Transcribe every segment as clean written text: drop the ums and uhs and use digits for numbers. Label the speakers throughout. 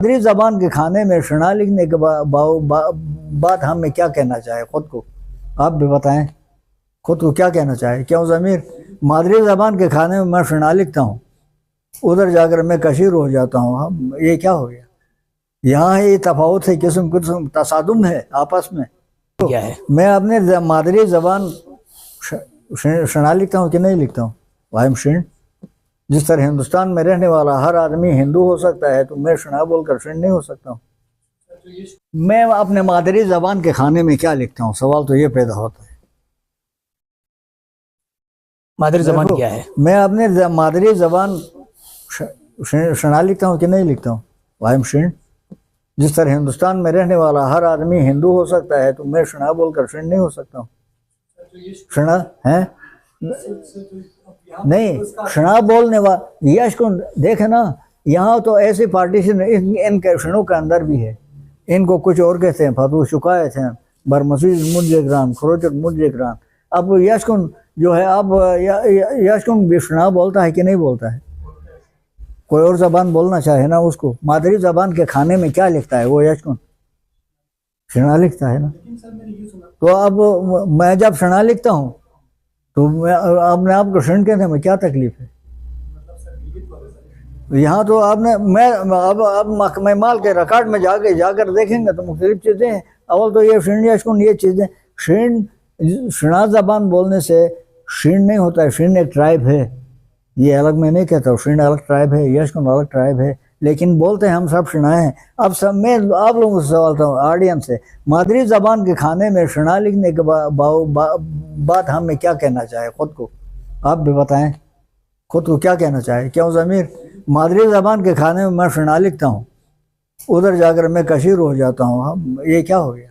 Speaker 1: مادری زبان کے کھانے میں شنا لکھنے کے بعد ہمیں کیا کہنا چاہے خود کو؟ آپ بھی بتائیں خود کو کیا کہنا چاہے؟ کیوں ضمیر مادری زبان کے کھانے میں شنا لکھتا ہوں، ادھر جا کر میں کشیر ہو جاتا ہوں، یہ کیا ہو گیا؟ یہاں یہ تفاوت ہے، قسم تصادم ہے آپس میں.
Speaker 2: کیا ہے؟
Speaker 1: میں اپنے مادری زبان شنا لکھتا ہوں کہ نہیں لکھتا ہوں؟ واہم شن. جس طرح ہندوستان میں رہنے والا ہر آدمی ہندو ہو سکتا ہے تو میں شنا بول کر شن نہیں ہو سکتا ہوں. میں اپنے مادری زبان کے کھانے میں کیا لکھتا ہوں؟ سوال تو یہ پیدا ہوتا ہے.
Speaker 2: مادری زبان کیا ہے؟
Speaker 1: میں اپنے مادری زبان شنا لکھتا ہوں کہ نہیں لکھتا ہوں؟ واہم شن. جس طرح ہندوستان میں رہنے والا ہر آدمی ہندو ہو سکتا ہے تو میں شنا بول کر شن نہیں ہو سکتا ہوں. شنا ہے نہیں، شنا بولنے والا یش کو دیکھے نا، یہاں تو ایسی پارٹیشن ان کے شنوں کے اندر بھی ہے. ان کو کچھ اور کہتے ہیں، فتو شکایت ہیں، برمسیز مجگران، خروچت مجگران. اب یشکن جو ہے، اب یشکن بھی شنا بولتا ہے کہ نہیں بولتا ہے؟ کوئی اور زبان بولنا چاہے نا اس کو. مادری زبان کے کھانے میں کیا لکھتا ہے وہ؟ یشکن شنا لکھتا ہے نا. تو اب میں جب شنا لکھتا ہوں تو اپنے آپ کو شن کہنے میں کیا تکلیف ہے؟ یہاں تو آپ نے میں مال کے ریکارڈ میں جا کر دیکھیں گے تو مختلف چیزیں ہیں. اول تو یہ شن یشکن یہ چیزیں شنا زبان بولنے سے شن نہیں ہوتا ہے. شن ایک ٹرائب ہے، یہ الگ میں نہیں کہتا ہوں. شن الگ ٹرائب ہے، یشکن الگ ٹرائب ہے، لیکن بولتے ہیں ہم سب شنا ہیں. اب سب میں آپ لوگوں سے سوال کرتا ہوں، آڈینس سے، مادری زبان کے کھانے میں شنا لکھنے کے بعد ہمیں کیا کہنا چاہے خود کو؟ آپ بھی بتائیں خود کو کیا کہنا چاہے؟ کیوں ضمیر مادری زبان کے کھانے میں شنا لکھتا ہوں، ادھر جا کر میں کشیر ہو جاتا ہوں، یہ کیا ہو گیا؟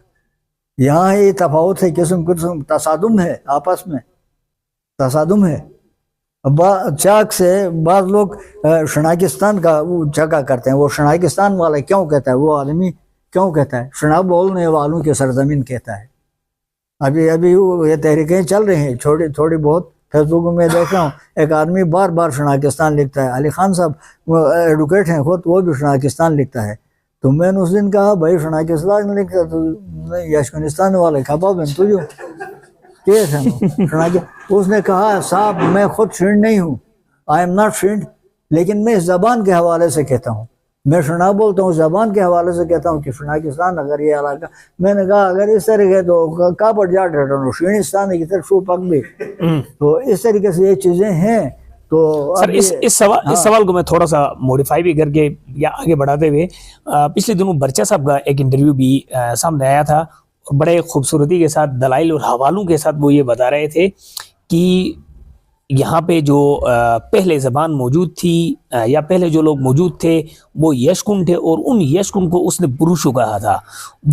Speaker 1: یہاں یہ تفاوت ہے، قسم تصادم ہے آپس میں، تصادم ہے. چاک سے بعض لوگ شناکستان کا چکا کرتے ہیں. وہ شناکستان والا کیوں کہتا ہے؟ وہ آدمی کیوں کہتا ہے؟ شنا بولنے والوں کی سرزمین کہتا ہے. ابھی یہ تحریکیں چل رہی ہیں تھوڑی بہت. فیس بک میں دیکھ رہا ہوں ایک آدمی بار بار شناکستان لکھتا ہے. علی خان صاحب وہ ایڈوکیٹ ہیں خود، وہ بھی شناکستان لکھتا ہے. تو میں نے اس دن کہا بھائی شناکستان لکھتا تو یشکنستان والے کھپا بن تجھو اس نے کہا صاحب میں خود شنڈ نہیں ہوں، آئی ایم ناٹ شنڈ، لیکن میں اس زبان کے حوالے سے کہتا ہوں. میں شنا بولتا ہوں زبان کے حوالے سے کہتا ہوں کہ شناکستان اگر یہ علاقہ. میں نے کہا اگر اس طریقے تو کاپڑ جاٹ رہتا شینستان کی طرف شو پک بھی. تو اس طریقے سے یہ چیزیں ہیں. تو
Speaker 2: سر اس سوال کو میں تھوڑا سا موڈیفائی بھی کر کے یا آگے بڑھاتے ہوئے، پچھلے دنوں برچہ صاحب کا ایک انٹرویو بھی سامنے آیا تھا، بڑے خوبصورتی کے ساتھ دلائل اور حوالوں کے ساتھ وہ یہ بتا رہے تھے کہ یہاں پہ جو پہلے زبان موجود تھی یا پہلے جو لوگ موجود تھے وہ یشکن تھے، اور ان یشکن کو اس نے بروشو کہا تھا.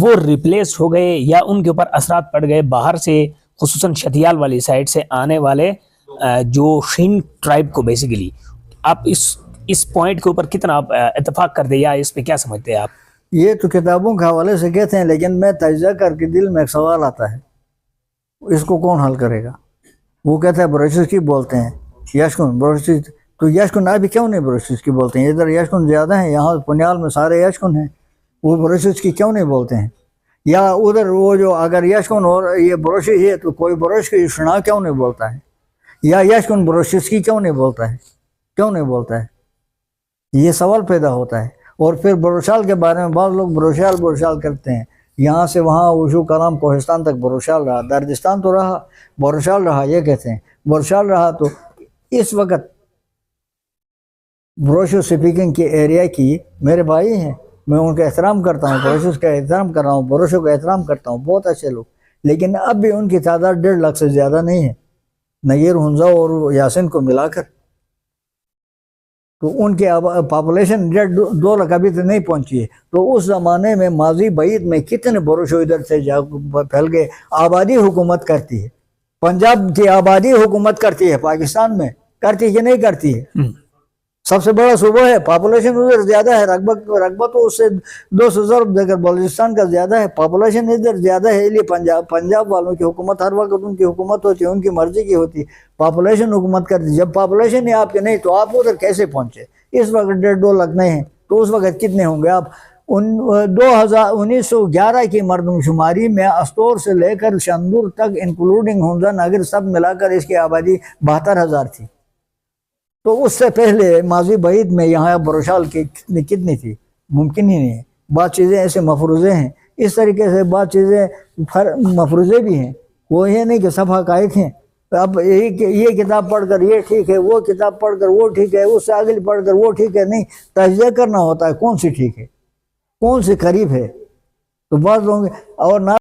Speaker 2: وہ ریپلیس ہو گئے یا ان کے اوپر اثرات پڑ گئے باہر سے، خصوصاً شتیال والی سائڈ سے آنے والے جو شین ٹرائب کو. بیسیکلی آپ اس پوائنٹ کے اوپر کتنا آپ اتفاق کرتے یا اس پہ کیا سمجھتے ہیں آپ؟
Speaker 1: یہ تو کتابوں کے حوالے سے کہتے ہیں، لیکن میں تجزیہ کر کے دل میں ایک سوال آتا ہے، اس کو کون حل کرے گا؟ وہ کہتا ہے بروشس کی بولتے ہیں یشکن بروشس. تو یشکن ابھی کیوں نہیں بروشس کی بولتے ہیں؟ ادھر یشکن زیادہ ہیں، یہاں پنیال میں سارے یشکن ہیں، وہ بروشس کی کیوں نہیں بولتے ہیں؟ یا ادھر وہ جو اگر یشکن اور یہ بروشس ہے تو کوئی بروش کی شنا کیوں نہیں بولتا ہے؟ یا یشکن بروشس کی کیوں نہیں بولتا ہے؟ کیوں نہیں بولتا ہے؟ یہ سوال پیدا ہوتا ہے. اور پھر بروشال کے بارے میں بعض لوگ بروشال کرتے ہیں. یہاں سے وہاں وشو کلام کوہستان تک بروشال رہا، دردستان تو رہا، بروشال رہا. یہ کہتے ہیں بروشال رہا. تو اس وقت بروشو سپیکنگ کی ایریا کی میرے بھائی ہیں، میں ان کا احترام کرتا ہوں، بروشس کا احترام کر رہا ہوں، بروشو کا احترام کرتا ہوں، بہت اچھے لوگ. لیکن اب بھی ان کی تعداد 1.5 لاکھ سے زیادہ نہیں ہے، نیر حنزہ اور یاسین کو ملا کر. تو ان کی پاپولیشن 2 لاکھ ابھی تک نہیں پہنچی ہے. تو اس زمانے میں ماضی بعید میں کتنے بروشو ادھر سے پھیل گئے. آبادی حکومت کرتی ہے، پنجاب کی آبادی حکومت کرتی ہے پاکستان میں، کرتی کہ نہیں کرتی ہے؟ سب سے بڑا صوبہ ہے، پاپولیشن ادھر زیادہ ہے، رقبہ تو اس سے 200 ضرب دے کر بلوچستان کا زیادہ ہے، پاپولیشن ادھر زیادہ ہے. لیے پنجاب والوں کی حکومت ہر وقت ان کی حکومت ہوتی ہے، ان کی مرضی کی ہوتی ہے، پاپولیشن حکومت کرتی ہے. جب پاپولیشن ہی آپ کے نہیں تو آپ ادھر کیسے پہنچے؟ اس وقت 1.5-2 لاکھ نہیں ہے. تو اس وقت کتنے ہوں گے آپ؟ 1911 کی مردم شماری میں استور سے لے کر شندور تک انکلوڈنگ ہمزہ نگر سب ملا کر اس کی آبادی 72,000 تھی. تو اس سے پہلے ماضی بعید میں یہاں بروشال کی کتنی تھی؟ ممکن ہی نہیں ہے. بعض چیزیں ایسے مفروضے ہیں، اس طریقے سے بعض چیزیں مفروضے بھی ہیں، وہ یہ نہیں کہ سب حقائق ہیں. اب یہ کتاب پڑھ کر یہ ٹھیک ہے، وہ کتاب پڑھ کر وہ ٹھیک ہے، اس سے اگلی پڑھ کر وہ ٹھیک ہے، نہیں، تجزیہ کرنا ہوتا ہے کون سی ٹھیک ہے، کون سی قریب ہے. تو بعض لوگ اور نہ